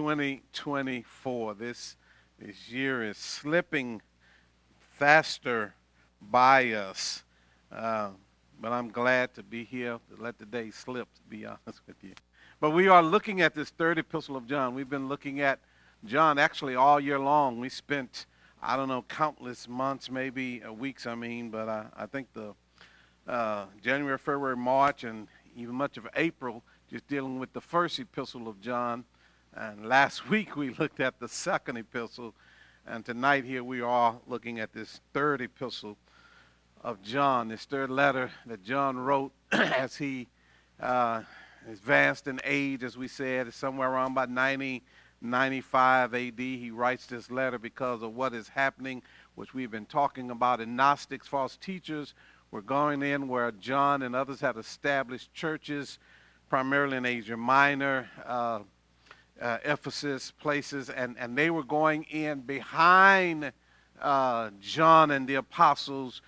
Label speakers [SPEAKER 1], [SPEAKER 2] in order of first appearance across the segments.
[SPEAKER 1] 2024. This year is slipping faster by us. Uh, but I'm glad to be here to let the day slip, to be honest with you. But we are looking at this third epistle of John. We've been looking at John actually all year long. We spent, I don't know, countless months, maybe weeks, but I think the January, February, March, and even much of April just dealing with the first epistle of John. And last week we looked at the second epistle. And tonight here we are looking at this third epistle of John, this third letter that John wrote as he advanced in age, as we said, is somewhere around about 90, 95 AD. He writes this letter because of what is happening, which we've been talking about in Gnostics, false teachers. We're going in where John and others had established churches, primarily in Asia Minor, Ephesus, places, and they were going in behind John and the apostles,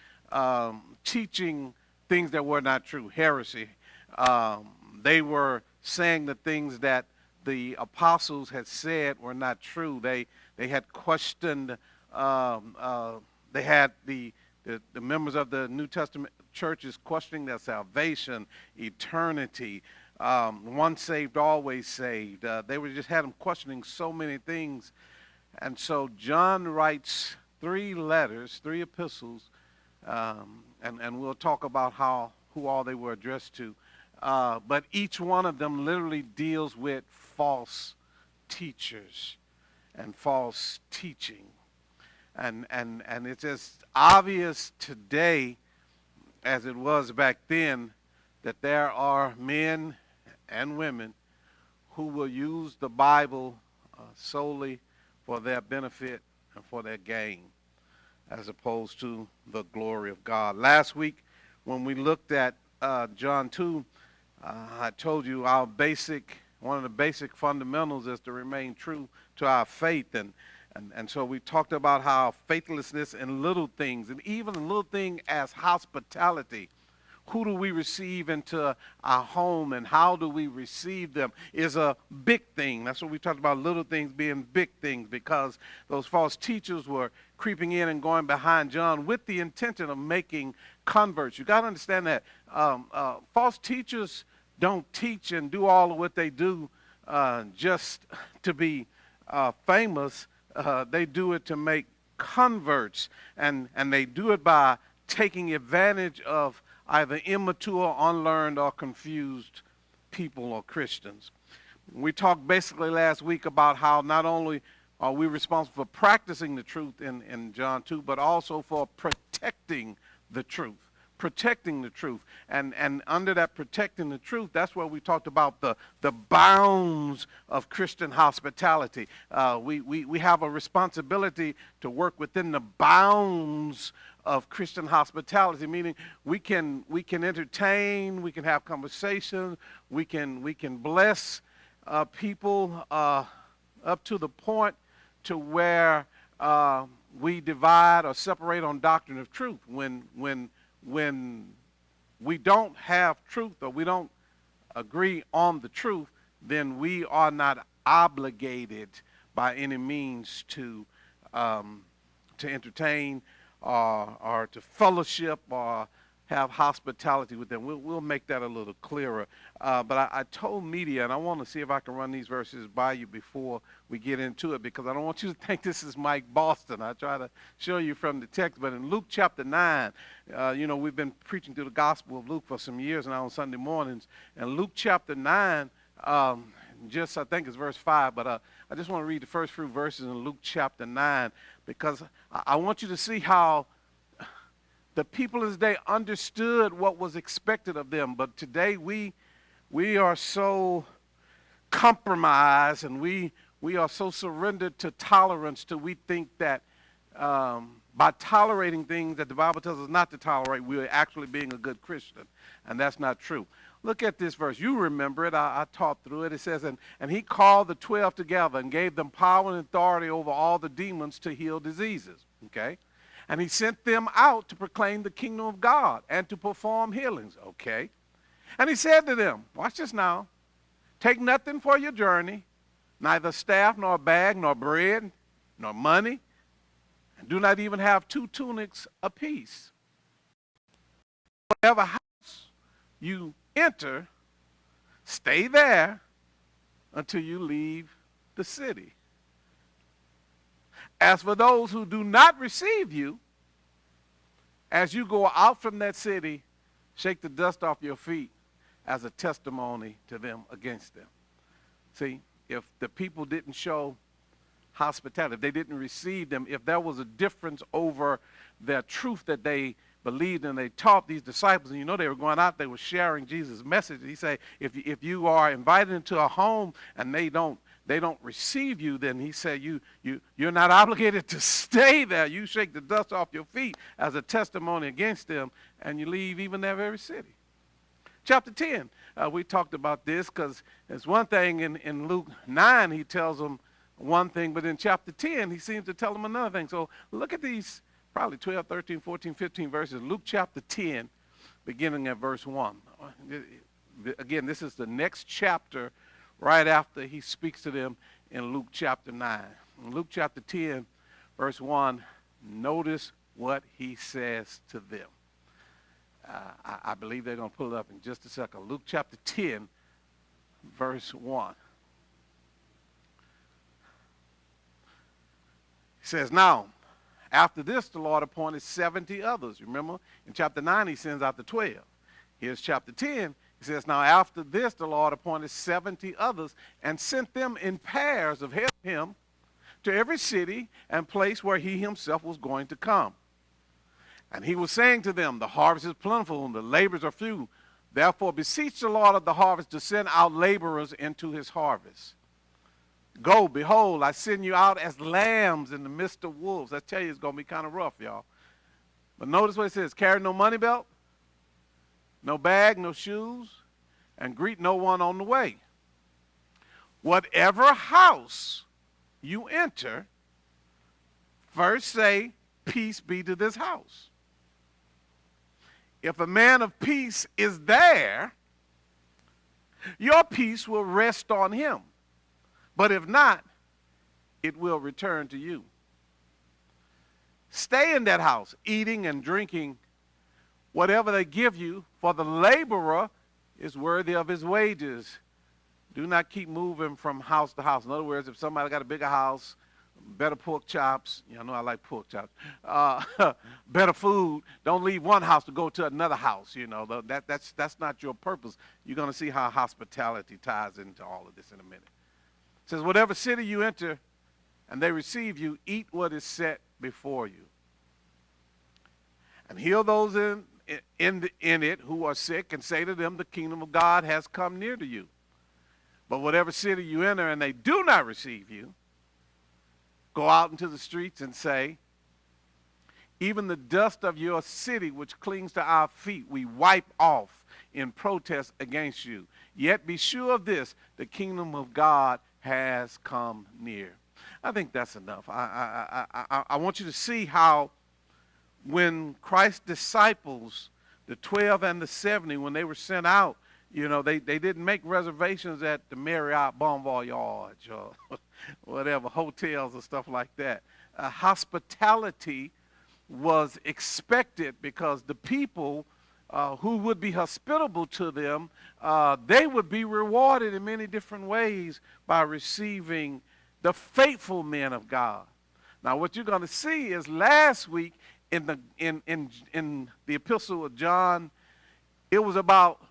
[SPEAKER 1] teaching things that were not true, heresy. They were saying the things that the apostles had said were not true. They had questioned, they had the members of the New Testament churches questioning their salvation, eternity, once saved, always saved. They were just had them questioning so many things. And so John writes three letters, three epistles, and we'll talk about who all they were addressed to. But each one of them literally deals with false teachers and false teaching. And it's as obvious today as it was back then that there are men and women who will use the Bible solely for their benefit and for their gain, as opposed to the glory of God. Last week, when we looked at John 2, I told you one of the basic fundamentals is to remain true to our faith. And so we talked about how faithlessness in little things, and even a little thing as hospitality, who do we receive into our home and how do we receive them, is a big thing. That's what we talked about, little things being big things, because those false teachers were creeping in and going behind John with the intention of making converts. You got to understand that false teachers don't teach and do all of what they do just to be famous. They do it to make converts, and they do it by taking advantage of either immature, unlearned, or confused people or Christians. We talked basically last week about how not only are we responsible for practicing the truth in John 2, but also for protecting the truth. Protecting the truth. And under that protecting the truth, that's where we talked about the bounds of Christian hospitality. We have a responsibility to work within the bounds of Christian hospitality, meaning we can entertain, we can have conversation, we can bless people up to the point to where we divide or separate on doctrine of truth. When we don't have truth, or we don't agree on the truth, then we are not obligated by any means to entertain or to fellowship or have hospitality with them. We'll make that a little clearer. But I told media, and I want to see if I can run these verses by you before we get into it, because I don't want you to think this is Mike Boston. I try to show you from the text. But in Luke chapter 9, we've been preaching through the Gospel of Luke for some years now on Sunday mornings. And Luke chapter 9, I think it's verse 5, but I just want to read the first few verses in Luke chapter 9, because I want you to see how the people of his day understood what was expected of them. But today we are so compromised, and we are so surrendered to tolerance till we think that by tolerating things that the Bible tells us not to tolerate, we're actually being a good Christian. And that's not true. Look at this verse. You remember it. I taught through it. It says, and he called the 12 together and gave them power and authority over all the demons to heal diseases. Okay? And he sent them out to proclaim the kingdom of God and to perform healings. Okay? And he said to them, watch this now, take nothing for your journey, neither staff, nor bag, nor bread, nor money, and do not even have 2 tunics apiece. Whatever house you enter, stay there until you leave the city. As for those who do not receive you, as you go out from that city, shake the dust off your feet as a testimony to them against them. See, if the people didn't show hospitality, if they didn't receive them, if there was a difference over their truth that they believed and they taught these disciples, and you know they were going out, they were sharing Jesus' message. He said, if you are invited into a home and they don't receive you, then he said you're not obligated to stay there. You shake the dust off your feet as a testimony against them, and you leave even their very city. Chapter 10, we talked about this because there's one thing in Luke 9, he tells them one thing, but in chapter 10, he seems to tell them another thing. So look at these probably 12, 13, 14, 15 verses. Luke chapter 10, beginning at verse 1. Again, this is the next chapter right after he speaks to them in Luke chapter 9. In Luke chapter 10, verse 1, notice what he says to them. I believe they're going to pull it up in just a second. Luke chapter 10, verse 1. He says, now, after this, the Lord appointed 70 others. Remember, in chapter 9, he sends out the 12. Here's chapter 10. He says, now, after this, the Lord appointed 70 others and sent them in pairs of him to every city and place where he himself was going to come. And he was saying to them, the harvest is plentiful and the laborers are few. Therefore, beseech the Lord of the harvest to send out laborers into his harvest. Go, behold, I send you out as lambs in the midst of wolves. I tell you, it's going to be kind of rough, y'all. But notice what it says. Carry no money belt, no bag, no shoes, and greet no one on the way. Whatever house you enter, first say, peace be to this house. If a man of peace is there, your peace will rest on him. But if not, it will return to you. Stay in that house, eating and drinking whatever they give you, for the laborer is worthy of his wages. Do not keep moving from house to house. In other words, if somebody got a bigger house, better pork chops, you know I like pork chops, better food, don't leave one house to go to another house. You know, that's not your purpose. You're going to see how hospitality ties into all of this in a minute. It says, whatever city you enter and they receive you, eat what is set before you. And heal those in it who are sick, and say to them, the kingdom of God has come near to you. But whatever city you enter and they do not receive you, go out into the streets and say, even the dust of your city which clings to our feet, we wipe off in protest against you. Yet be sure of this, the kingdom of God has come near. I think that's enough. I want you to see how when Christ's disciples, the 12 and the 70, when they were sent out, you know, they didn't make reservations at the Marriott Bon Voyage or whatever, hotels or stuff like that. Hospitality was expected because the people who would be hospitable to them, they would be rewarded in many different ways by receiving the faithful men of God. Now, what you're going to see is last week in the epistle of John, it was about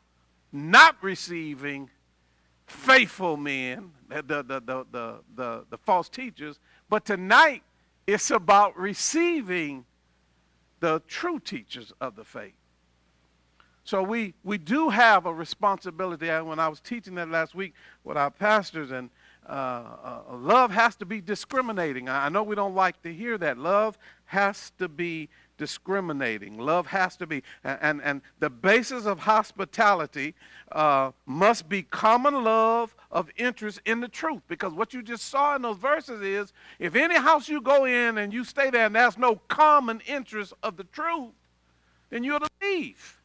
[SPEAKER 1] not receiving faithful men, the false teachers, but tonight it's about receiving the true teachers of the faith. So we do have a responsibility. And when I was teaching that last week with our pastors, and love has to be discriminating. I know we don't like to hear that. Love has to be discriminating. Love has to be. And the basis of hospitality must be common love of interest in the truth. Because what you just saw in those verses is, if any house you go in and you stay there and there's no common interest of the truth, then you're to leave.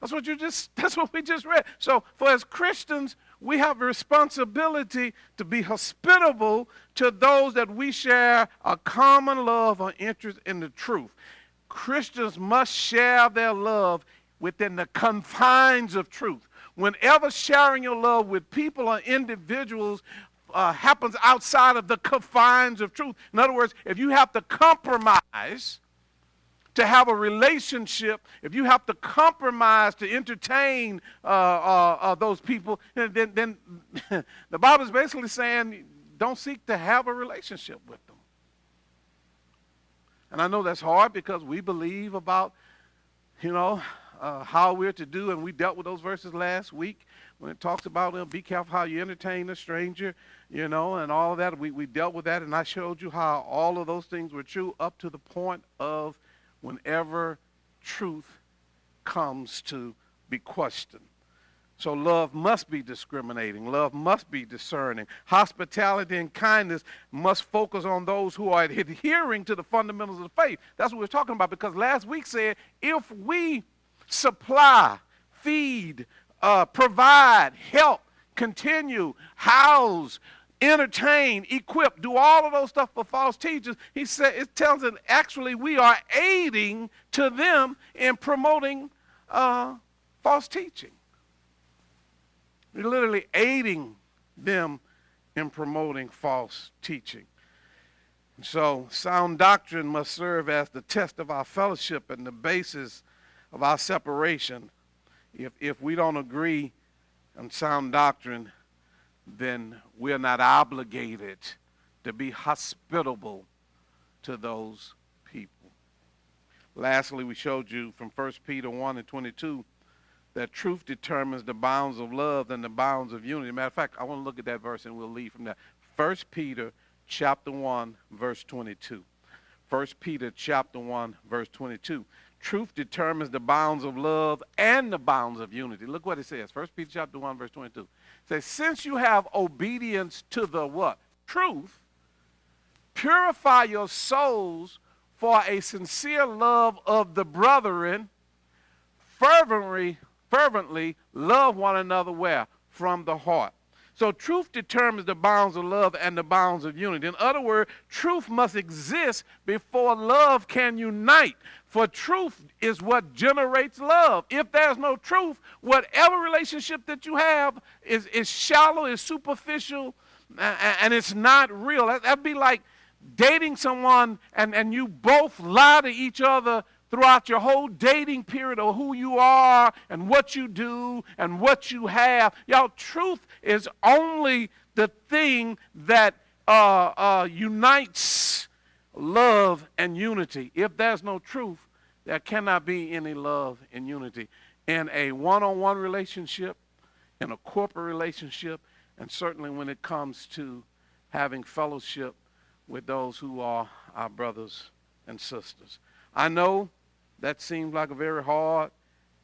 [SPEAKER 1] That's what we just read. So for as Christians, we have a responsibility to be hospitable to those that we share a common love or interest in the truth. Christians must share their love within the confines of truth. Whenever sharing your love with people or individuals happens outside of the confines of truth, in other words, if you have to compromise to have a relationship, if you have to compromise to entertain those people, then the Bible is basically saying don't seek to have a relationship with them. And I know that's hard because we believe about, how we're to do, and we dealt with those verses last week when it talks about be careful how you entertain a stranger, and all of that. We dealt with that, and I showed you how all of those things were true up to the point of whenever truth comes to be questioned. So love must be discriminating. Love must be discerning. Hospitality and kindness must focus on those who are adhering to the fundamentals of the faith. That's what we're talking about, because last week said if we supply, feed, provide, help, continue, house, entertain, equip, do all of those stuff for false teachers, he said, it tells us actually we are aiding to them in promoting false teaching. We're literally aiding them in promoting false teaching. So sound doctrine must serve as the test of our fellowship and the basis of our separation. If we don't agree on sound doctrine, then we're not obligated to be hospitable to those people. Lastly, we showed you from 1 Peter 1 and 22 that truth determines the bounds of love and the bounds of unity. Matter of fact, I want to look at that verse and we'll leave from that. 1 Peter chapter 1, verse 22. 1 Peter chapter 1, verse 22. Truth determines the bounds of love and the bounds of unity. Look what it says. 1 Peter chapter 1, verse 22. It says, since you have obedience to the what? Truth, purify your souls for a sincere love of the brethren, fervently love one another where? From the heart. So truth determines the bounds of love and the bounds of unity. In other words, truth must exist before love can unite. For truth is what generates love. If there's no truth, whatever relationship that you have is shallow, is superficial, and it's not real. That'd be like dating someone and you both lie to each other throughout your whole dating period of who you are and what you do and what you have. Y'all, truth is only the thing that unites love and unity. If there's no truth, there cannot be any love and unity in a one-on-one relationship, in a corporate relationship, and certainly when it comes to having fellowship with those who are our brothers and sisters. I know that seems like a very hard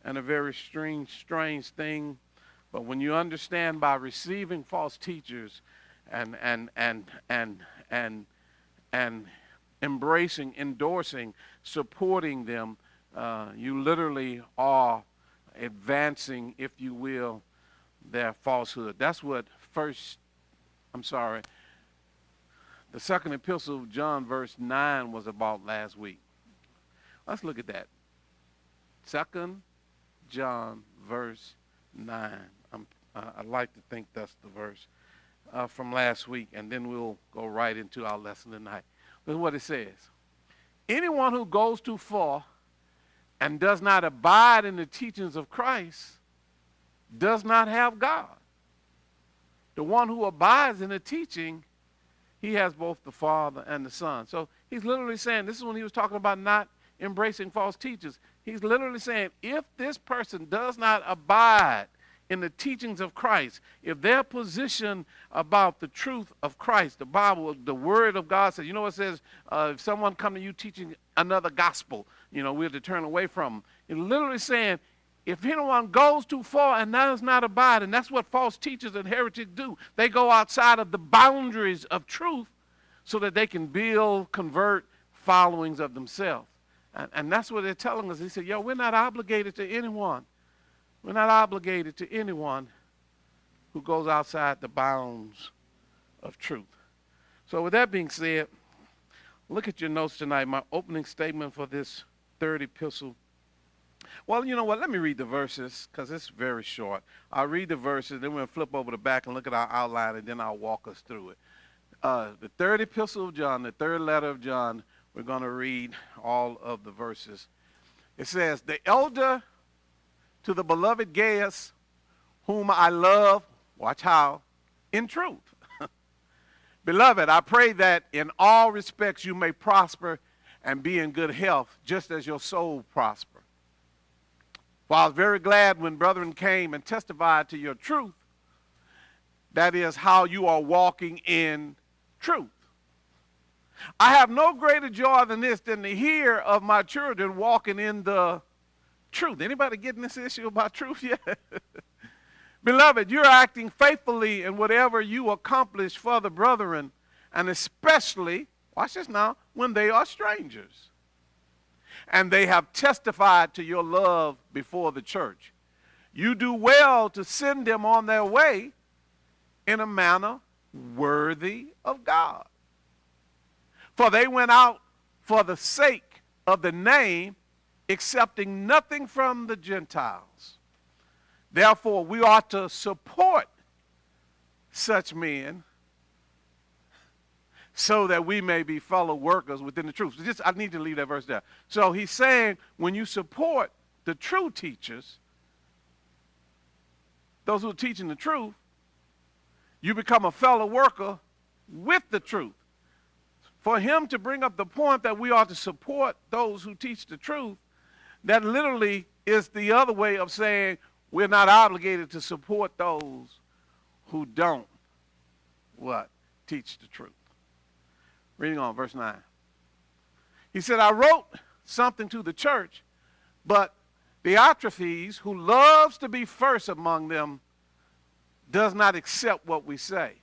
[SPEAKER 1] and a very strange thing, but when you understand by receiving false teachers and embracing, endorsing, supporting them, you literally are advancing, if you will, their falsehood. That's what the second epistle of John, verse 9, was about last week. Let's look at that. 2 John, verse 9. I like to think that's the verse from last week, and then we'll go right into our lesson tonight. This is what it says. Anyone who goes too far and does not abide in the teachings of Christ does not have God. The one who abides in the teaching, he has both the Father and the Son. So he's literally saying, this is when he was talking about not embracing false teachers. He's literally saying, if this person does not abide in the teachings of Christ, if their position about the truth of Christ, the Bible, the Word of God says, it says, if someone come to you teaching another gospel, we're to turn away from them. It's literally saying, if anyone goes too far and does not abide, and that's what false teachers and heretics do, they go outside of the boundaries of truth so that they can build, convert followings of themselves. And that's what they're telling us. He said, we're not obligated to anyone. We're not obligated to anyone who goes outside the bounds of truth. So with that being said, look at your notes tonight. My opening statement for this third epistle. Well, you know what? Let me read the verses because it's very short. I'll read the verses, then we'll flip over the back and look at our outline, and then I'll walk us through it. The third epistle of John, the third letter of John, we're going to read all of the verses. It says, the elder to the beloved Gaius, whom I love, watch how, in truth. Beloved, I pray that in all respects you may prosper and be in good health, just as your soul prosper. For I was very glad when brethren came and testified to your truth, that is, how you are walking in truth. I have no greater joy than this, than to hear of my children walking in the truth. Anybody getting this issue about truth yet? Beloved, you're acting faithfully in whatever you accomplish for the brethren, and especially, watch this now, when they are strangers. And they have testified to your love before the church. You do well to send them on their way in a manner worthy of God. For they went out for the sake of the name, accepting nothing from the Gentiles. Therefore, we ought to support such men so that we may be fellow workers within the truth. So I need to leave that verse there. So he's saying when you support the true teachers, those who are teaching the truth, you become a fellow worker with the truth. For him to bring up the point that we ought to support those who teach the truth, that literally is the other way of saying we're not obligated to support those who don't what? Teach the truth. Reading on, verse 9. He said, I wrote something to the church, but Diotrephes, who loves to be first among them, does not accept what we say.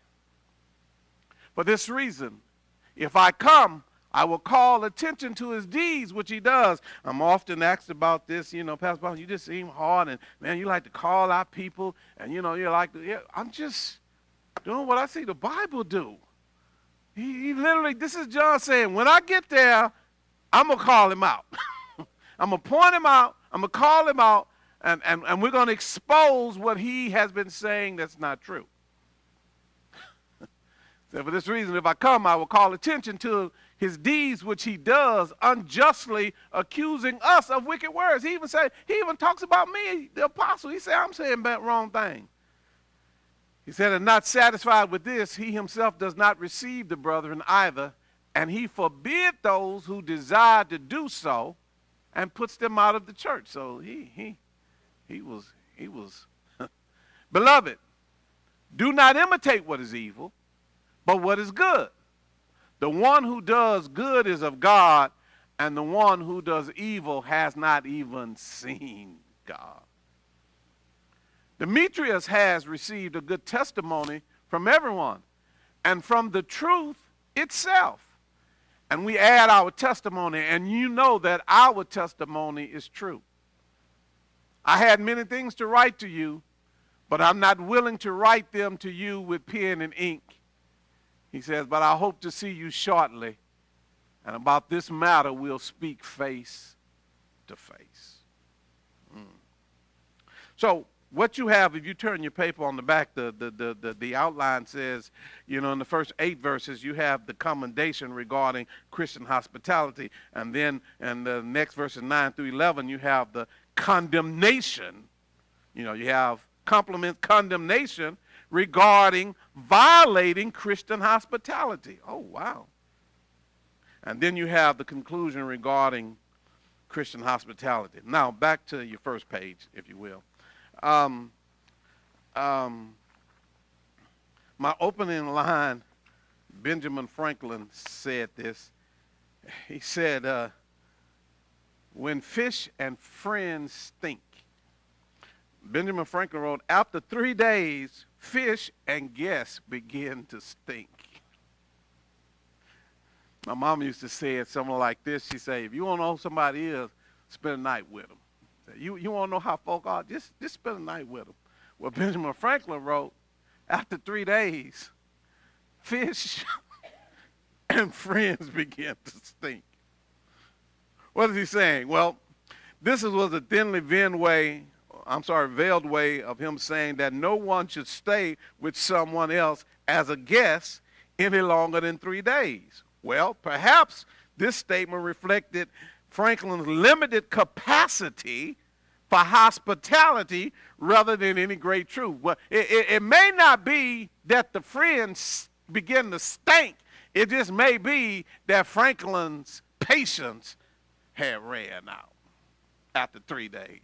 [SPEAKER 1] For this reason, if I come, I will call attention to his deeds, which he does. I'm often asked about this, Pastor Bob, you just seem hard, and man, you like to call out people, and you like to, I'm just doing what I see the Bible do. He literally, this is John saying, when I get there, I'm going to call him out. I'm going to point him out, I'm going to call him out, and we're going to expose what he has been saying that's not true. So for this reason, if I come, I will call attention to his deeds, which he does, unjustly accusing us of wicked words. He even talks about me, the apostle. He said, I'm saying that wrong thing. He said, and not satisfied with this, he himself does not receive the brethren either, and he forbid those who desire to do so, and puts them out of the church. So he was Beloved, do not imitate what is evil, but what is good. The one who does good is of God, and the one who does evil has not even seen God. Demetrius has received a good testimony from everyone and from the truth itself. And we add our testimony, and you know that our testimony is true. I had many things to write to you, but I'm not willing to write them to you with pen and ink. He says, but I hope to see you shortly, and about this matter we'll speak face to face. So what you have, if you turn your paper on the back, the outline says, in the first 8 verses, you have the commendation regarding Christian hospitality. And then in the next verses 9 through 11, you have the condemnation. You have condemnation regarding violating Christian hospitality. Oh, wow. And then you have the conclusion regarding Christian hospitality. Now, back to your first page, if you will. My opening line, Benjamin Franklin said this. He said, when fish and friends stink. Benjamin Franklin wrote, after 3 days, fish and guests begin to stink. My mom used to say it something like this. She said, if you want to know who somebody is, spend a night with them. You want to know how folk are, just spend a night with them. Well, Benjamin Franklin wrote, after 3 days, fish and friends began to stink. What is he saying? Well, this was a veiled way of him saying that no one should stay with someone else as a guest any longer than 3 days. Well, perhaps this statement reflected Franklin's limited capacity for hospitality rather than any great truth. Well, it may not be that the friends begin to stink. It just may be that Franklin's patience had ran out after 3 days.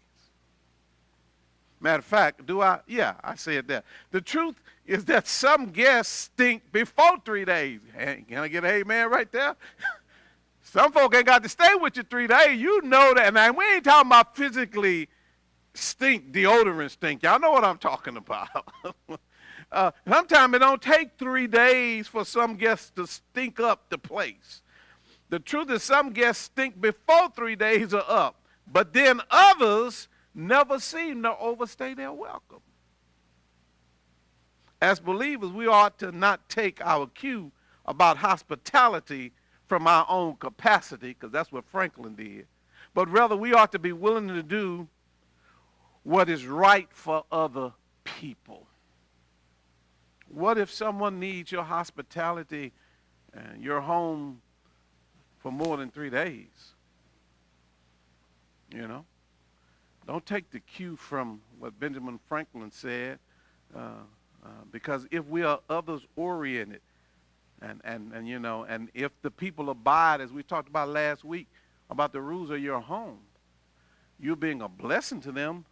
[SPEAKER 1] Matter of fact, I said that. The truth is that some guests stink before 3 days. Hey, can I get an amen right there? Some folk ain't got to stay with you 3 days. You know that. Now, we ain't talking about physically stink, deodorant stink. Y'all know what I'm talking about. Sometimes it don't take 3 days for some guests to stink up the place. The truth is some guests stink before 3 days are up. But then others never seem to overstay their welcome. As believers, we ought to not take our cue about hospitality from our own capacity, because that's what Franklin did. But rather, we ought to be willing to do what is right for other people. What if someone needs your hospitality and your home for more than 3 days? You know? Don't take the cue from what Benjamin Franklin said, because if we are others-oriented, and if the people abide, as we talked about last week, about the rules of your home, you being a blessing to them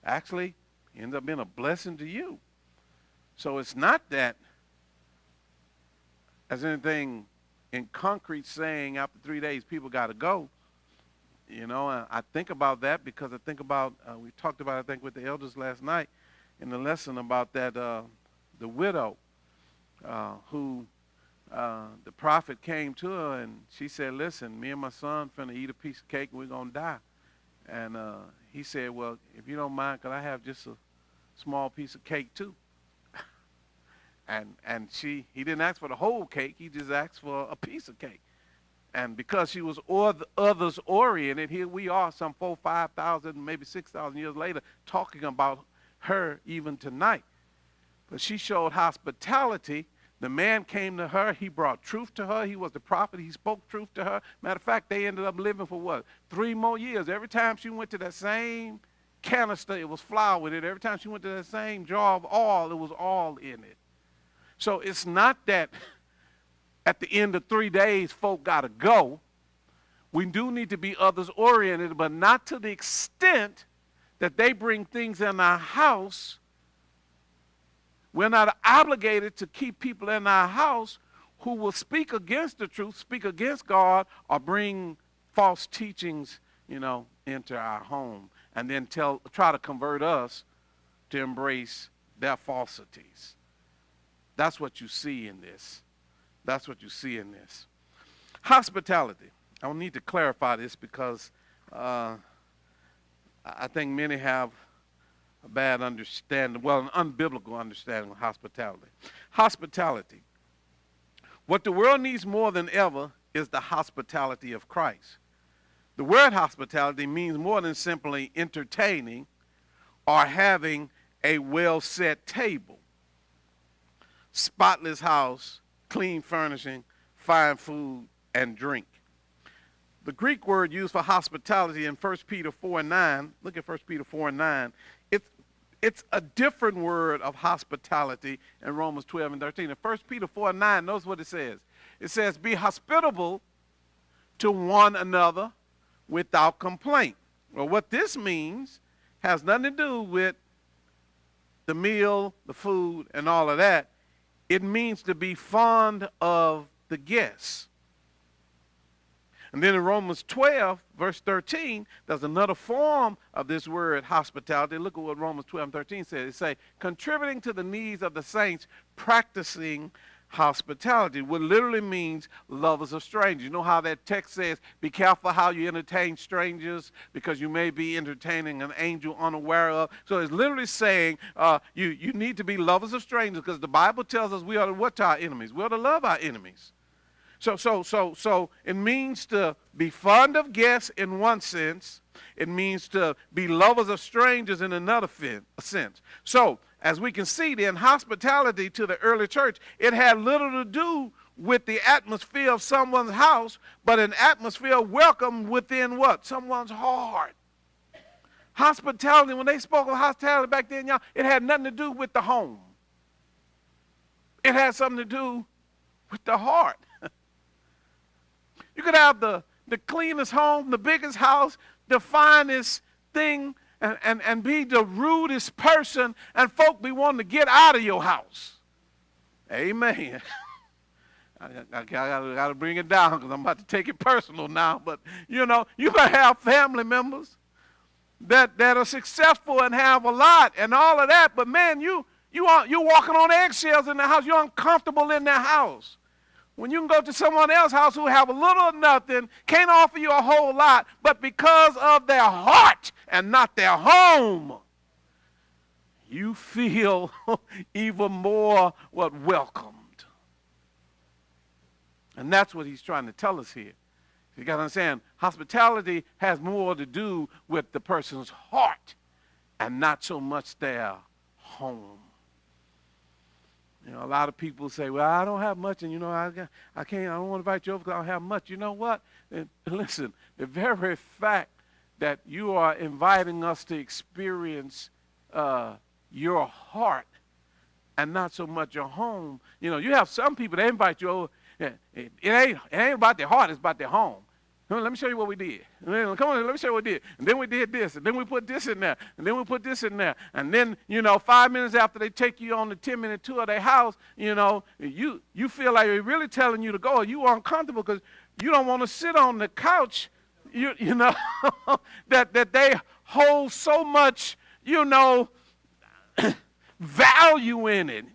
[SPEAKER 1] actually ends up being a blessing to you. So it's not that as anything in concrete saying after 3 days people got to go. You know, I think about that because I think about, we talked about, I think, with the elders last night in the lesson about that, the widow who the prophet came to her and she said, listen, me and my son finna eat a piece of cake and we're going to die. And he said, well, if you don't mind, could I have just a small piece of cake too? And he didn't ask for the whole cake, he just asked for a piece of cake. And because she was others oriented, here we are some 4,000, 5,000, maybe 6,000 years later talking about her even tonight. But she showed hospitality. The man came to her. He brought truth to her. He was the prophet. He spoke truth to her. Matter of fact, they ended up living for what? 3 more years. Every time she went to that same canister, it was flour with it. Every time she went to that same jar of oil, it was oil in it. So it's not that at the end of 3 days, folk got to go. We do need to be others-oriented, but not to the extent that they bring things in our house. We're not obligated to keep people in our house who will speak against the truth, speak against God, or bring false teachings, into our home, and then try to convert us to embrace their falsities. That's what you see in this. That's what you see in this. Hospitality. I will need to clarify this because I think many have a bad understanding, an unbiblical understanding of hospitality. Hospitality. What the world needs more than ever is the hospitality of Christ. The word hospitality means more than simply entertaining or having a well-set table, spotless house, clean furnishing, fine food, and drink. The Greek word used for hospitality in 1 Peter 4:9, look at 1 Peter 4:9, it's a different word of hospitality in Romans 12 and 13. In 1 Peter 4:9, notice what it says. It says, be hospitable to one another without complaint. Well, what this means has nothing to do with the meal, the food, and all of that. It means to be fond of the guests. And then in Romans 12, verse 13, there's another form of this word hospitality. Look at what Romans 12 and 13 says. It says, contributing to the needs of the saints, practicing hospitality, what literally means lovers of strangers. You know how that text says, be careful how you entertain strangers because you may be entertaining an angel unaware of. So it's literally saying you need to be lovers of strangers because the Bible tells us we are to what to our enemies? We are to love our enemies. So it means to be fond of guests in one sense. It means to be lovers of strangers in another sense. So as we can see then, hospitality to the early church, it had little to do with the atmosphere of someone's house, but an atmosphere of welcome within what? Someone's heart. Hospitality, when they spoke of hospitality back then, y'all, it had nothing to do with the home. It had something to do with the heart. You could have the cleanest home, the biggest house, the finest thing, and be the rudest person, and folk be wanting to get out of your house. Amen. I got to bring it down because I'm about to take it personal now. But, you know, you can have family members that are successful and have a lot and all of that. But, man, you're walking on eggshells in the house. You're uncomfortable in their house. When you can go to someone else's house who have a little or nothing, can't offer you a whole lot, but because of their heart and not their home, you feel even more welcomed. And that's what he's trying to tell us here. You got to understand, hospitality has more to do with the person's heart and not so much their home. You know, a lot of people say, well, I don't have much, and, you know, I don't want to invite you over because I don't have much. You know what? And listen, the very fact that you are inviting us to experience your heart and not so much your home. You know, you have some people, they invite you over. It ain't about their heart, it's about their home. Let me show you what we did. Come on, let me show you what we did. And then we did this, and then we put this in there, and then we put this in there. And then, you know, 5 minutes after they take you on the 10-minute tour of their house, you know, you feel like they're really telling you to go. You are uncomfortable because you don't want to sit on the couch, you know, that they hold so much, you know, value in it.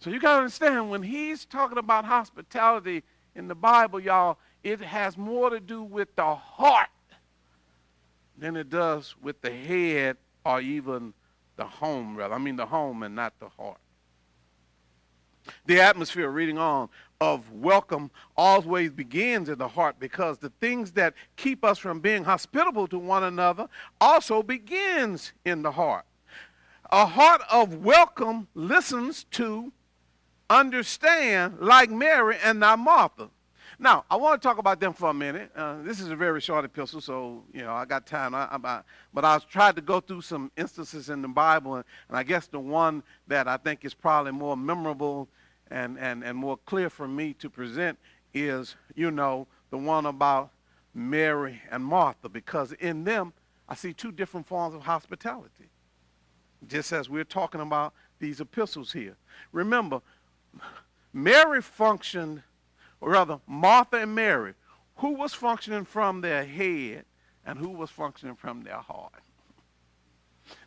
[SPEAKER 1] So you got to understand, when he's talking about hospitality in the Bible, y'all, it has more to do with the heart than it does with the head or even the home, rather. I mean the home and not the heart. The atmosphere, reading on, of welcome always begins in the heart because the things that keep us from being hospitable to one another also begins in the heart. A heart of welcome listens to, understand, like Mary and not Martha. Now, I want to talk about them for a minute. This is a very short epistle, so, you know, I got time. But I tried to go through some instances in the Bible, and I guess the one that I think is probably more memorable and more clear for me to present is, you know, the one about Mary and Martha, because in them, I see two different forms of hospitality, just as we're talking about these epistles here. Remember, Mary functioned, or rather, Martha and Mary, who was functioning from their head and who was functioning from their heart.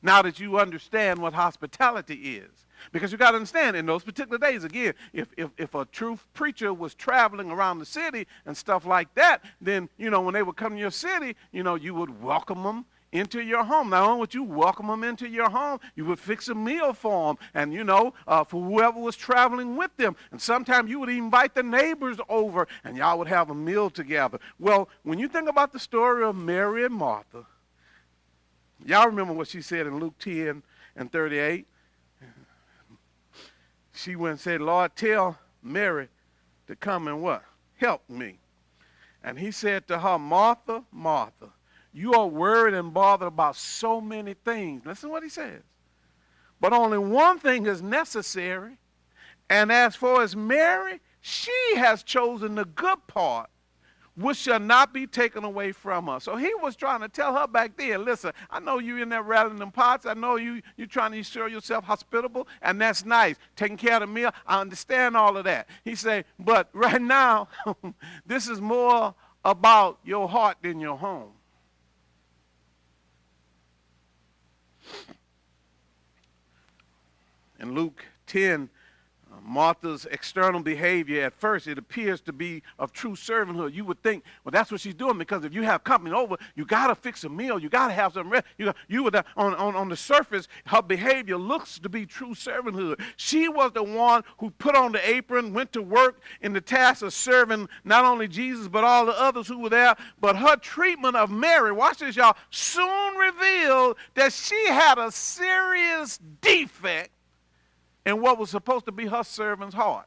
[SPEAKER 1] Now that you understand what hospitality is, because you got to understand, in those particular days, again, if a true preacher was traveling around the city and stuff like that, then, you know, when they would come to your city, you know, you would welcome them into your home. Not only would you welcome them into your home, you would fix a meal for them, and, you know, for whoever was traveling with them. And sometimes you would invite the neighbors over, and y'all would have a meal together. Well, when you think about the story of Mary and Martha, y'all remember what she said in Luke 10 and 38? She went and said, Lord, tell Mary to come and what? Help me. And he said to her, Martha, Martha, you are worried and bothered about so many things. Listen to what he says. But only one thing is necessary. And as for as Mary, she has chosen the good part, which shall not be taken away from her. So he was trying to tell her back then, listen, I know you in there rattling them pots. I know you're trying to show yourself hospitable, and that's nice. Taking care of the meal, I understand all of that. He said, but right now, this is more about your heart than your home. In Luke 10, Martha's external behavior, at first, it appears to be of true servanthood. You would think, well, that's what she's doing, because if you have company over, you got to fix a meal. You got to have some rest. You would, on the surface, her behavior looks to be true servanthood. She was the one who put on the apron, went to work in the task of serving not only Jesus, but all the others who were there. But her treatment of Mary, watch this, y'all, soon revealed that she had a serious defect in what was supposed to be her servant's heart.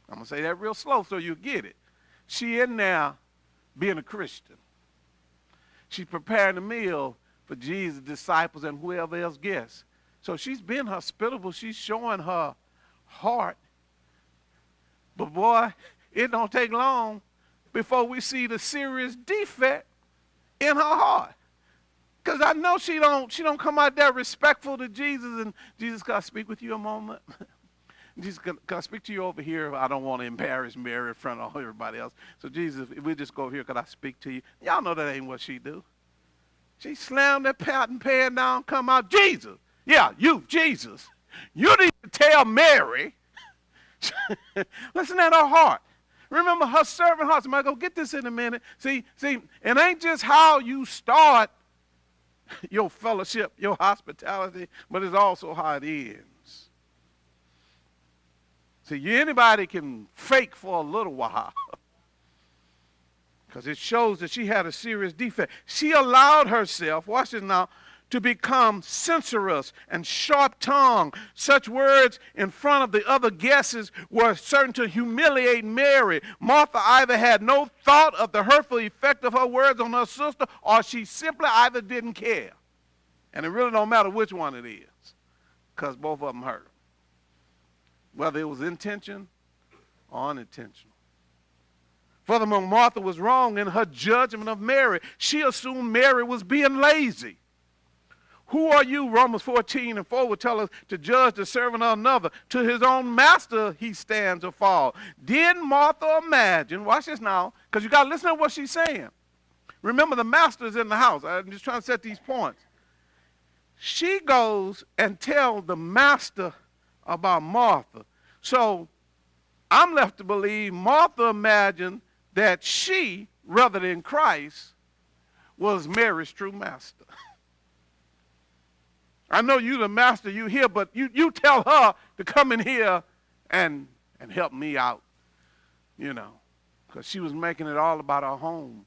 [SPEAKER 1] I'm going to say that real slow so you get it. She in there being a Christian. She's preparing a meal for Jesus' disciples and whoever else guests. So she's being hospitable. She's showing her heart. But boy, it don't take long before we see the serious defect in her heart. Because I know she don't come out there respectful to Jesus. And Jesus, can I speak with you a moment? Jesus, can I speak to you over here? I don't want to embarrass Mary in front of everybody else. So Jesus, if we just go over here, could I speak to you? Y'all know that ain't what she do. She slammed that pot and pan down, come out, Jesus. Yeah, you, Jesus. You need to tell Mary. Listen at her heart. Remember her servant heart. Somebody go get this in a minute. See, it ain't just how you start your fellowship, your hospitality, but it's also how it ends. See, anybody can fake for a little while because it shows that she had a serious defect. She allowed herself, watch this now, to become censorious and sharp-tongued. Such words in front of the other guests were certain to humiliate Mary. Martha either had no thought of the hurtful effect of her words on her sister, or she simply either didn't care. And it really don't matter which one it is, because both of them hurt. Whether it was intention or unintentional. Furthermore, Martha was wrong in her judgment of Mary. She assumed Mary was being lazy. Who are you, Romans 14:4 would tell us, to judge the servant of another? To his own master he stands or falls. Did Martha imagine, watch this now, because you got to listen to what she's saying. Remember, the master is in the house. I'm just trying to set these points. She goes and tells the master about Martha. So I'm left to believe Martha imagined that she, rather than Christ, was Mary's true master. I know you the master, you here, but you tell her to come in here and help me out, because she was making it all about her home.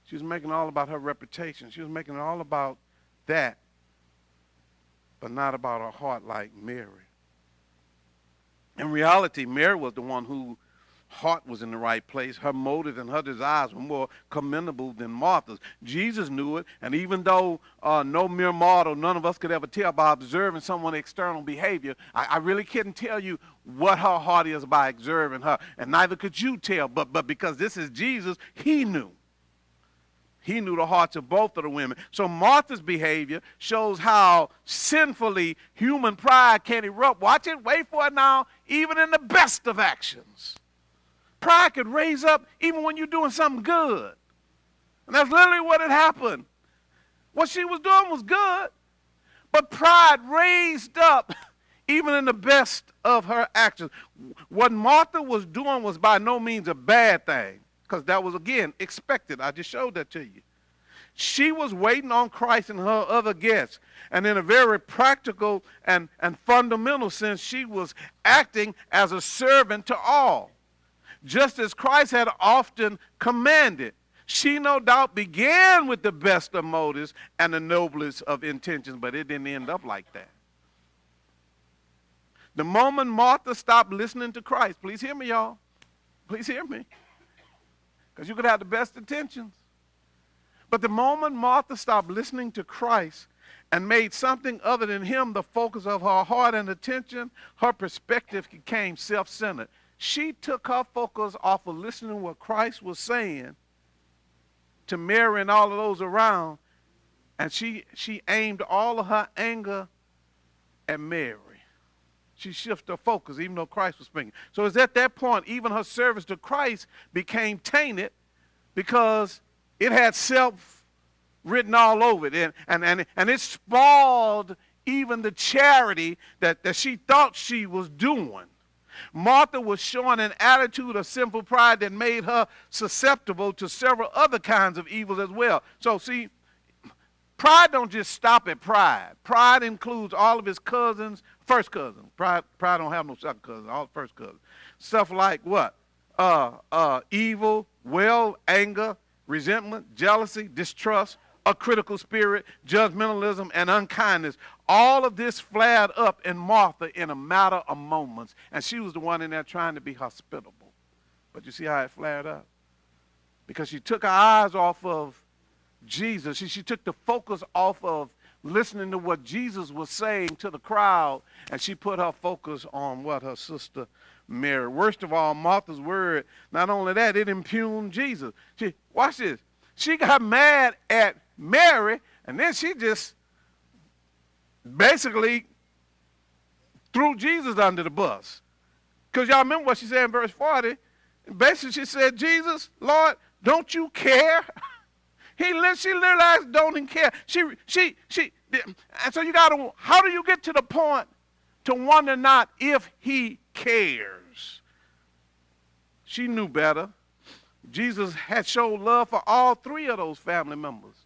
[SPEAKER 1] She was making it all about her reputation. She was making it all about that, but not about her heart like Mary. In reality, Mary was the one whose heart was in the right place. Her motives and her desires were more commendable than Martha's. Jesus knew it, and even though no mere mortal, none of us could ever tell by observing someone's external behavior, I really couldn't tell you what her heart is by observing her, and neither could you tell, but because this is Jesus, he knew. He knew the hearts of both of the women. So Martha's behavior shows how sinfully human pride can erupt. Watch it, wait for it now, even in the best of actions. Pride could raise up even when you're doing something good. And that's literally what had happened. What she was doing was good, but pride raised up even in the best of her actions. What Martha was doing was by no means a bad thing, because that was, again, expected. I just showed that to you. She was waiting on Christ and her other guests. And in a very practical and fundamental sense, she was acting as a servant to all. Just as Christ had often commanded. She no doubt began with the best of motives and the noblest of intentions, but it didn't end up like that. The moment Martha stopped listening to Christ, please hear me, y'all. Please hear me. Because you could have the best intentions. But the moment Martha stopped listening to Christ and made something other than him the focus of her heart and attention, her perspective became self-centered. She took her focus off of listening to what Christ was saying to Mary and all of those around, and she aimed all of her anger at Mary. She shifted her focus, even though Christ was speaking. So it's at that point, even her service to Christ became tainted because it had self written all over it, and it spoiled even the charity that she thought she was doing. Martha was showing an attitude of sinful pride that made her susceptible to several other kinds of evils as well. So see, pride don't just stop at pride. Pride includes all of his cousins, first cousins. Pride don't have no second cousins, all first cousins. Stuff like what? Evil, anger, resentment, jealousy, distrust, a critical spirit, judgmentalism, and unkindness. All of this flared up in Martha in a matter of moments. And she was the one in there trying to be hospitable. But you see how it flared up? Because she took her eyes off of Jesus. She took the focus off of listening to what Jesus was saying to the crowd, and she put her focus on what her sister Mary. Worst of all, Martha's word, not only that, it impugned Jesus. Watch this. She got mad at Mary, and then she just basically threw Jesus under the bus. Because y'all remember what she said in verse 40. Basically, she said, Jesus, Lord, don't you care? She literally don't even care. And so you got to, how do you get to the point to wonder not if he cares? She knew better. Jesus had showed love for all three of those family members.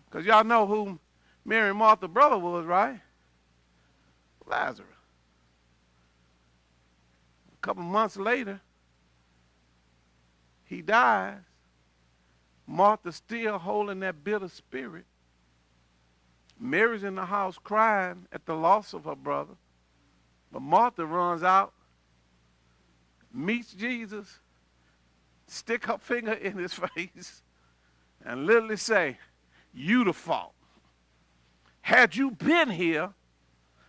[SPEAKER 1] Because y'all know who Mary and Martha's brother was, right? Lazarus. A couple months later, he dies. Martha's still holding that bitter spirit. Mary's in the house crying at the loss of her brother. But Martha runs out, meets Jesus, stick her finger in his face, and literally say, you the fault. Had you been here,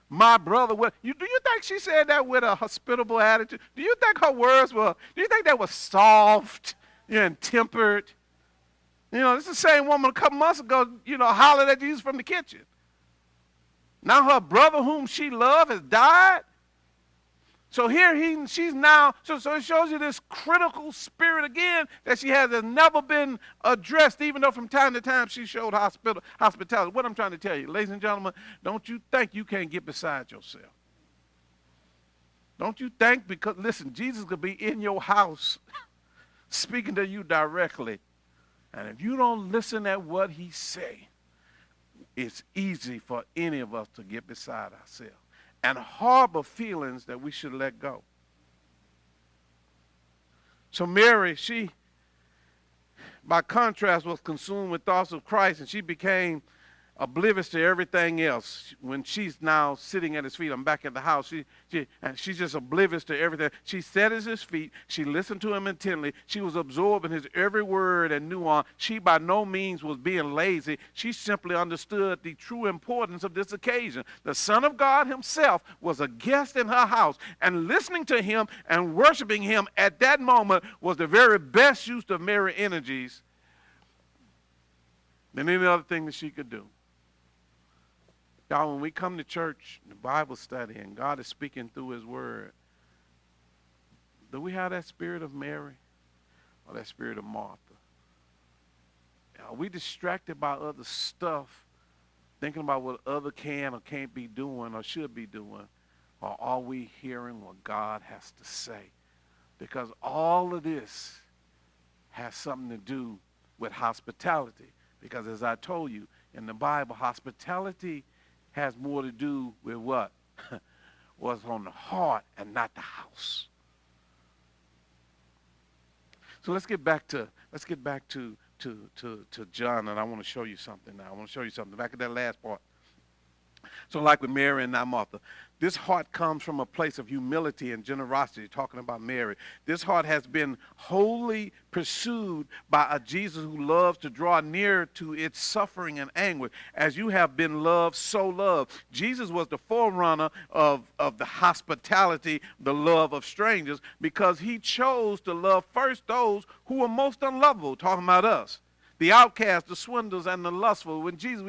[SPEAKER 1] my brother would. Do you think she said that with a hospitable attitude? Do you think her words were, do you think they were soft and tempered? This is the same woman a couple months ago, hollered at Jesus from the kitchen. Now her brother whom she loved has died. So here she's now, so it shows you this critical spirit again that she has never been addressed, even though from time to time she showed hospitality. What I'm trying to tell you, ladies and gentlemen, don't you think you can't get beside yourself. Don't you think, because listen, Jesus could be in your house speaking to you directly. And if you don't listen at what he say, it's easy for any of us to get beside ourselves and harbor feelings that we should let go. So Mary, she, by contrast, was consumed with thoughts of Christ, and she became oblivious to everything else. When she's now sitting at his feet, I'm back at the house, and she's just oblivious to everything. She sat at his feet. She listened to him intently. She was absorbing his every word and nuance. She by no means was being lazy. She simply understood the true importance of this occasion. The Son of God himself was a guest in her house, and listening to him and worshiping him at that moment was the very best use of Mary's energies than any other thing that she could do. Y'all, when we come to church, the Bible study, and God is speaking through his word, do we have that spirit of Mary or that spirit of Martha? Are we distracted by other stuff, thinking about what other can or can't be doing or should be doing? Or are we hearing what God has to say? Because all of this has something to do with hospitality. Because as I told you, in the Bible, hospitality has more to do with what? What's on the heart and not the house. So let's get back to John, and I want to show you something now. I want to show you something back at that last part. So like with Mary and now Martha, this heart comes from a place of humility and generosity, talking about Mary. This heart has been wholly pursued by a Jesus who loves to draw near to its suffering and anguish. As you have been loved, so loved. Jesus was the forerunner of the hospitality, the love of strangers, because he chose to love first those who were most unlovable, talking about us. The outcasts, the swindlers, and the lustful. When Jesus,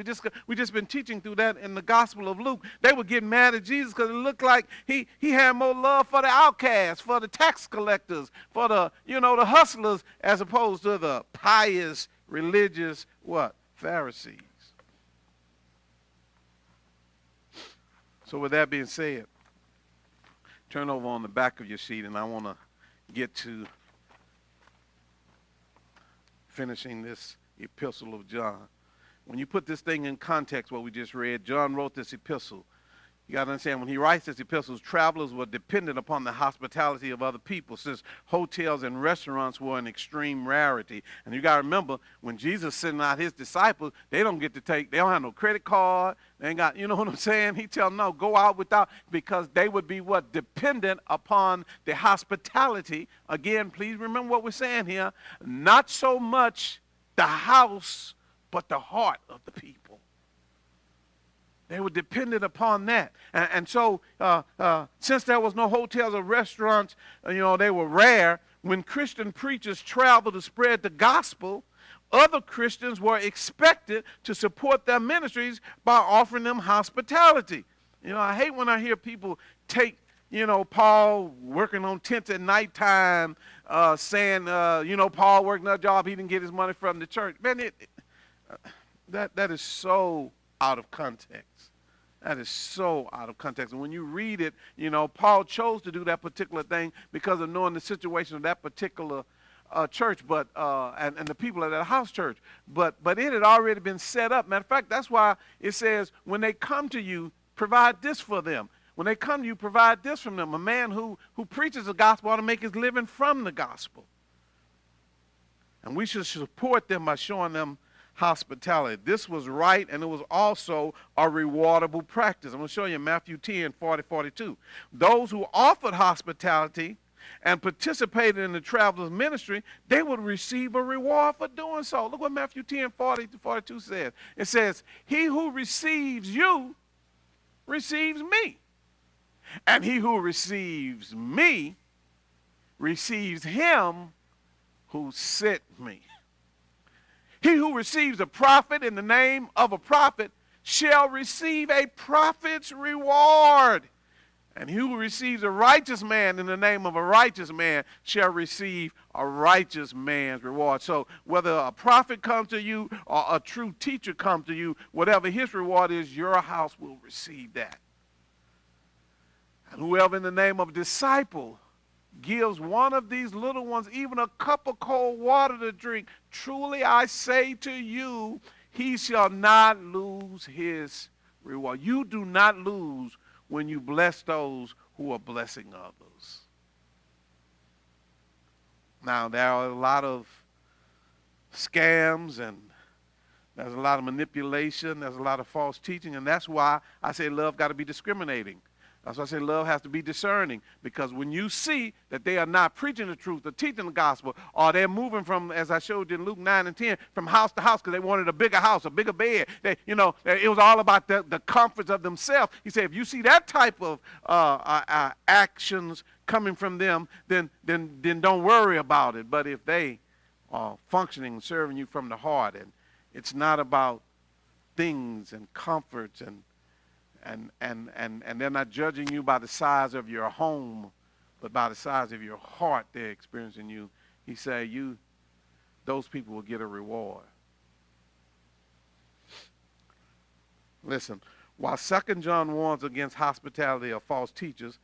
[SPEAKER 1] we just been teaching through that in the Gospel of Luke. They would get mad at Jesus because it looked like he had more love for the outcasts, for the tax collectors, for the hustlers, as opposed to the pious, religious, Pharisees. So with that being said, turn over on the back of your sheet, and I want to get to finishing this epistle of John. When you put this thing in context, what we just read, John wrote this epistle. You got to understand, when he writes this epistles, travelers were dependent upon the hospitality of other people, since hotels and restaurants were an extreme rarity. And you got to remember, when Jesus sent out his disciples, they don't have no credit card. They ain't got, you know what I'm saying? He tell them, no, go out without, because they would be what? Dependent upon the hospitality. Again, please remember what we're saying here. Not so much the house, but the heart of the people. They were dependent upon that. And so since there was no hotels or restaurants, they were rare. When Christian preachers traveled to spread the gospel, other Christians were expected to support their ministries by offering them hospitality. I hate when I hear people take, Paul working on tents at nighttime, saying, Paul working a job, he didn't get his money from the church. Man, that is so out of context. That is so out of context. And when you read it, Paul chose to do that particular thing because of knowing the situation of that particular church, but and the people of that house church. But it had already been set up. Matter of fact, that's why it says, when they come to you, provide this for them. When they come to you, provide this from them. A man who preaches the gospel ought to make his living from the gospel. And we should support them by showing them hospitality. This was right, and it was also a rewardable practice. I'm going to show you Matthew 10, 40-42. Those who offered hospitality and participated in the traveler's ministry, they would receive a reward for doing so. Look what Matthew 10, 40-42 says. It says, he who receives you receives me, and he who receives me receives him who sent me. He who receives a prophet in the name of a prophet shall receive a prophet's reward. And he who receives a righteous man in the name of a righteous man shall receive a righteous man's reward. So whether a prophet comes to you or a true teacher comes to you, whatever his reward is, your house will receive that. And whoever in the name of disciple gives one of these little ones even a cup of cold water to drink, truly I say to you, he shall not lose his reward. You do not lose when you bless those who are blessing others. Now, there are a lot of scams, and there's a lot of manipulation, there's a lot of false teaching, and that's why I say love got to be discriminating. That's why I say love has to be discerning, because when you see that they are not preaching the truth or teaching the gospel, or they're moving from, as I showed you in Luke 9 and 10, from house to house because they wanted a bigger house, a bigger bed. It was all about the comforts of themselves. He said, if you see that type of actions coming from them, then don't worry about it. But if they are functioning and serving you from the heart, and it's not about things and comforts and they're not judging you by the size of your home, but by the size of your heart they're experiencing you. He said, those people will get a reward. Listen, while 2 John warns against hospitality of false teachers,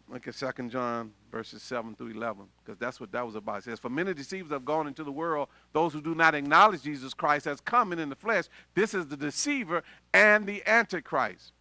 [SPEAKER 1] look at 2 John verses 7 through 11, because that's what that was about. It says, for many deceivers have gone into the world, those who do not acknowledge Jesus Christ as coming in the flesh. This is the deceiver and the antichrist.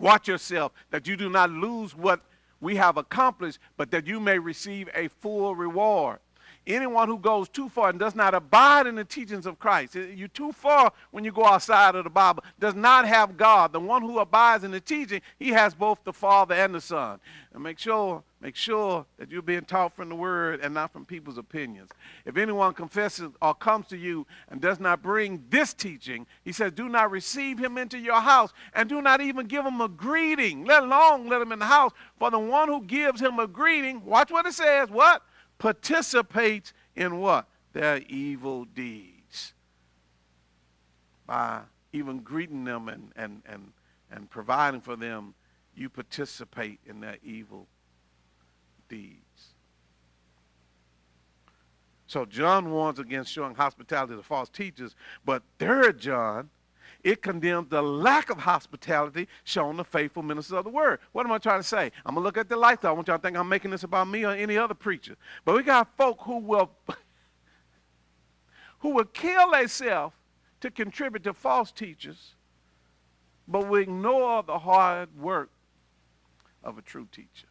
[SPEAKER 1] Watch yourself that you do not lose what we have accomplished, but that you may receive a full reward. Anyone who goes too far and does not abide in the teachings of Christ, you're too far when you go outside of the Bible, does not have God. The one who abides in the teaching, he has both the Father and the Son. And make sure that you're being taught from the Word and not from people's opinions. If anyone confesses or comes to you and does not bring this teaching, he says, do not receive him into your house, and do not even give him a greeting, let alone let him in the house. For the one who gives him a greeting, watch what it says, what? Participates in what? Their evil deeds. By even greeting them and providing for them, you participate in their evil deeds. So John warns against showing hospitality to false teachers, but 3 John it condemns the lack of hospitality shown to faithful ministers of the word. What am I trying to say? I'm going to look at the lifestyle. I want y'all to think I'm making this about me or any other preacher. But we got folk who will kill themselves to contribute to false teachers, but will ignore the hard work of a true teacher.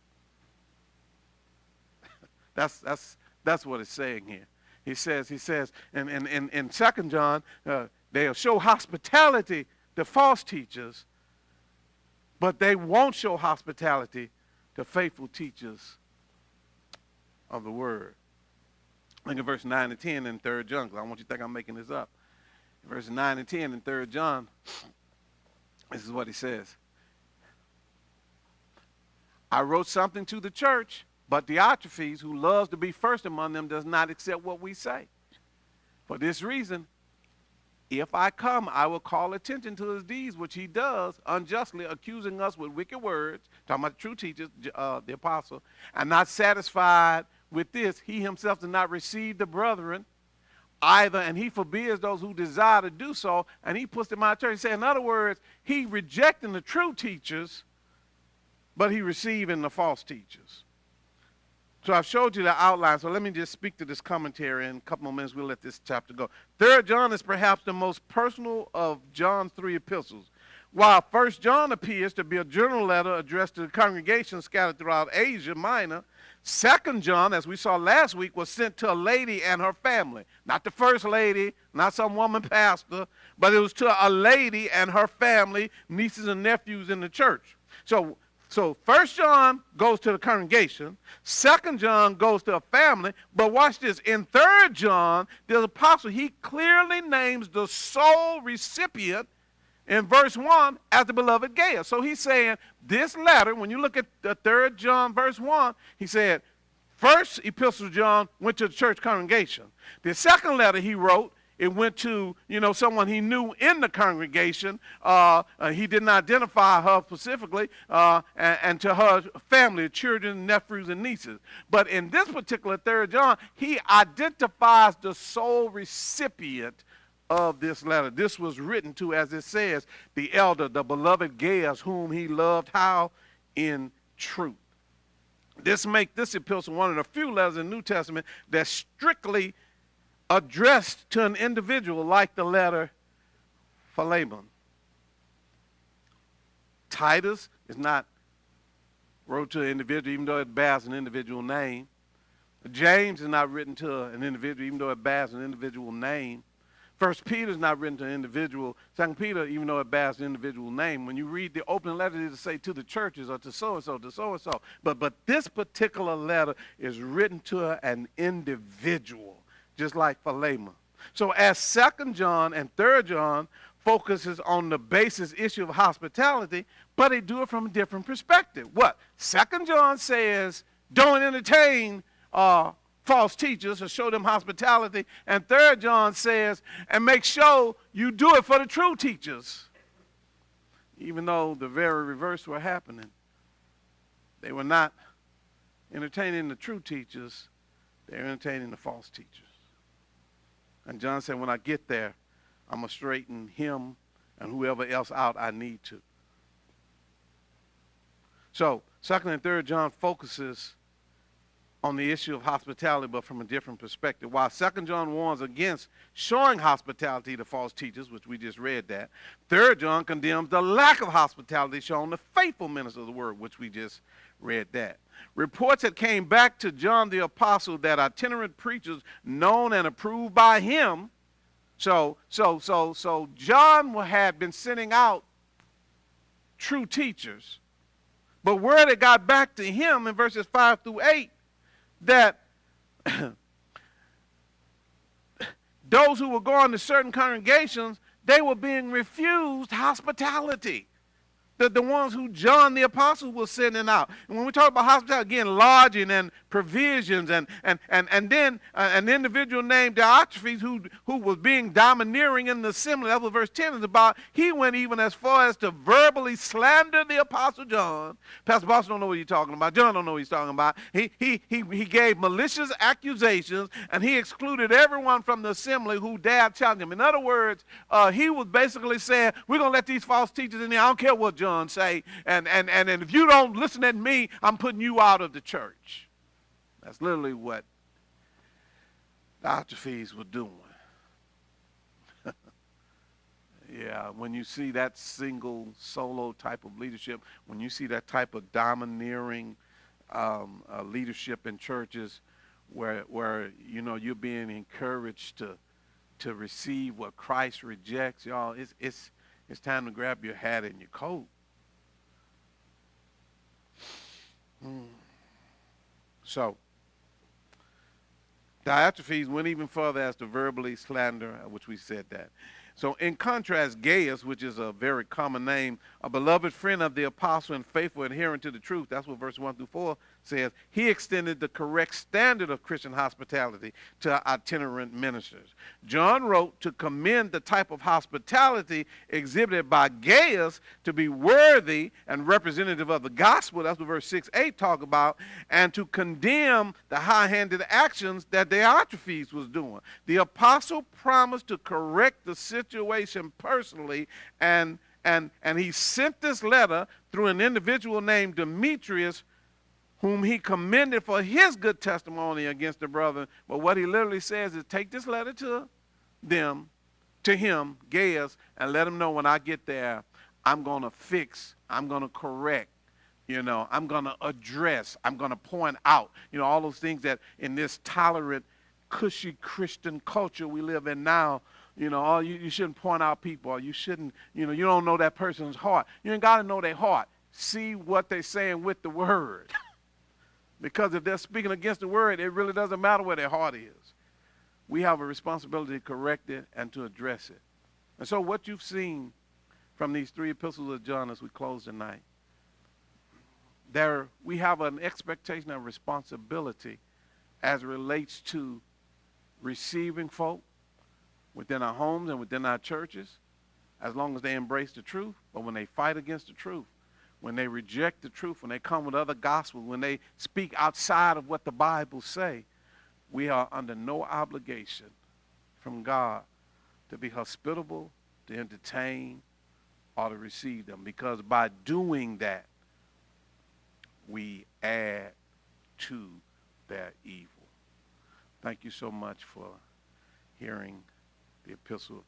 [SPEAKER 1] That's what it's saying here. He says, in 2 John, they'll show hospitality to false teachers, but they won't show hospitality to faithful teachers of the word. Look at verse 9 and 10 in 3 John, because I want you to think I'm making this up. Verses 9 and 10 in 3 John, this is what he says. I wrote something to the church, but Diotrephes, who loves to be first among them, does not accept what we say. For this reason, if I come, I will call attention to his deeds, which he does unjustly, accusing us with wicked words, talking about the true teachers, the apostle, and not satisfied with this, he himself did not receive the brethren either, and he forbids those who desire to do so, and he puts them out of church. He said, in other words, he rejecting the true teachers, but he receiving the false teachers. So I've showed you the outline, so let me just speak to this commentary. In a couple more minutes, we'll let this chapter go. 3 John is perhaps the most personal of John's 3 epistles. While 1 John appears to be a general letter addressed to the congregation scattered throughout Asia Minor, 2 John, as we saw last week, was sent to a lady and her family. Not the first lady, not some woman pastor, but it was to a lady and her family, nieces and nephews in the church. So 1 John goes to the congregation, 2 John goes to a family, but watch this. In 3 John, the apostle, he clearly names the sole recipient in verse 1 as the beloved Gaius. So he's saying this letter, when you look at the 3 John verse 1, he said, first epistle of John went to the church congregation. The second letter he wrote, it went to, someone he knew in the congregation. He didn't identify her specifically, and to her family, children, nephews, and nieces. But in this particular 3 John, he identifies the sole recipient of this letter. This was written to, as it says, the elder, the beloved Gaius, whom he loved, how? In truth. This makes this epistle one of the few letters in the New Testament that's strictly addressed to an individual, like the letter Philemon. Titus is not wrote to an individual, even though it bears an individual name. James is not written to an individual, even though it bears an individual name. 1 Peter is not written to an individual. 2 Peter, even though it bears an individual name. When you read the opening letter, it'll say to the churches or to so-and-so, to so-and-so. But this particular letter is written to an individual, just like Philemon. So as 2 John and 3 John focuses on the basis issue of hospitality, but they do it from a different perspective. What? 2 John says, don't entertain false teachers or show them hospitality. And 3 John says, and make sure you do it for the true teachers. Even though the very reverse were happening. They were not entertaining the true teachers, they were entertaining the false teachers. And John said, when I get there, I'm going to straighten him and whoever else out I need to. So 2 and 3 John focuses on the issue of hospitality, but from a different perspective. While 2 John warns against showing hospitality to false teachers, which we just read that, 3 John condemns the lack of hospitality shown to faithful ministers of the word, which we just read that. Reports that came back to John the Apostle that itinerant preachers known and approved by him. So John had been sending out true teachers. But word had got back to him in verses 5 through 8 that those who were going to certain congregations, they were being refused hospitality. the ones who John the Apostle was sending out. And when we talk about hospitality, again, lodging and provisions, and then an individual named Diotrephes who was being domineering in the assembly. That's what verse 10 is about. He went even as far as to verbally slander the Apostle John. Pastor Boston don't know what he's talking about. John don't know what he's talking about. He gave malicious accusations, and he excluded everyone from the assembly who dared challenge him. In other words, he was basically saying, we're going to let these false teachers in there. I don't care what John say. And if you don't listen at me, I'm putting you out of the church. That's literally what Diotrephes was doing. Yeah, when you see that single solo type of leadership, when you see that type of domineering leadership in churches where you know you're being encouraged to receive what Christ rejects, y'all, it's time to grab your hat and your coat. So, Diotrephes went even further as to verbally slander, which we said that. So in contrast, Gaius, which is a very common name, a beloved friend of the apostle and faithful adherent to the truth, that's what verse 1 through 4 says, he extended the correct standard of Christian hospitality to itinerant ministers. John wrote to commend the type of hospitality exhibited by Gaius to be worthy and representative of the gospel, that's what verse 6-8 talk about, and to condemn the high-handed actions that Diotrephes was doing. The apostle promised to correct the situation personally, and he sent this letter through an individual named Demetrius, whom he commended for his good testimony against the brother. But what he literally says is, take this letter to him, Gaius, and let him know when I get there, I'm going to fix, I'm going to correct, I'm going to address, I'm going to point out, all those things that in this tolerant, cushy Christian culture we live in now, you shouldn't point out people, or you shouldn't, you don't know that person's heart. You ain't got to know their heart. See what they're saying with the word. Because if they're speaking against the word, it really doesn't matter where their heart is. We have a responsibility to correct it and to address it. And so what you've seen from these 3 epistles of John as we close tonight, we have an expectation of responsibility as it relates to receiving folk within our homes and within our churches, as long as they embrace the truth. But when they fight against the truth, when they reject the truth, when they come with other gospels, when they speak outside of what the Bible say, we are under no obligation from God to be hospitable, to entertain, or to receive them. Because by doing that, we add to their evil. Thank you so much for hearing the epistle